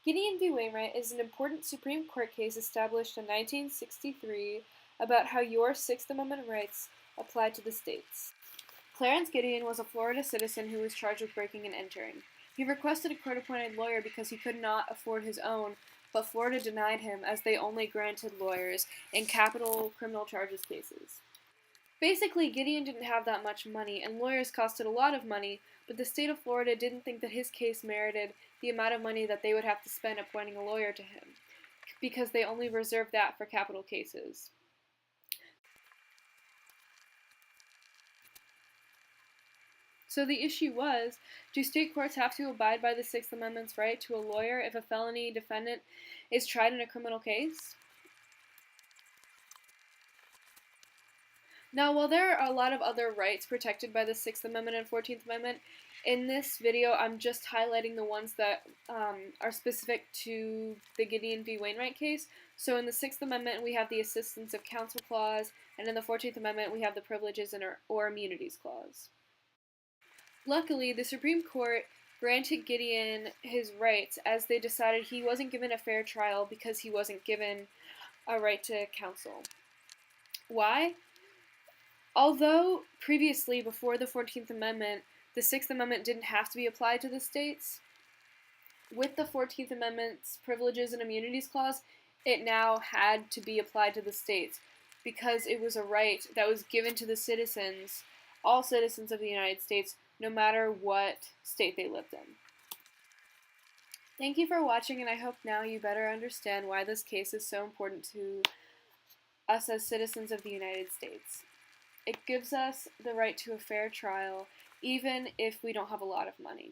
Gideon v. Wainwright is an important Supreme Court case established in 1963 about how your Sixth Amendment rights apply to the states. Clarence Gideon was a Florida citizen who was charged with breaking and entering. He requested a court-appointed lawyer because he could not afford his own, but Florida denied him as they only granted lawyers in capital criminal charges cases. Basically, Gideon didn't have that much money, and lawyers costed a lot of money, but the state of Florida didn't think that his case merited the amount of money that they would have to spend appointing a lawyer to him, because they only reserved that for capital cases. So the issue was, do state courts have to abide by the Sixth Amendment's right to a lawyer if a felony defendant is tried in a criminal case? Now, while there are a lot of other rights protected by the Sixth Amendment and 14th Amendment, in this video I'm just highlighting the ones that are specific to the Gideon v. Wainwright case. So in the Sixth Amendment we have the Assistance of Counsel Clause, and in the 14th Amendment we have the Privileges or Immunities Clause. Luckily, the Supreme Court granted Gideon his rights as they decided he wasn't given a fair trial because he wasn't given a right to counsel. Why? Although previously, before the 14th Amendment, the Sixth Amendment didn't have to be applied to the states, with the 14th Amendment's Privileges and Immunities Clause, it now had to be applied to the states because it was a right that was given to the citizens, all citizens of the United States, no matter what state they lived in. Thank you for watching, and I hope now you better understand why this case is so important to us as citizens of the United States. It gives us the right to a fair trial, even if we don't have a lot of money.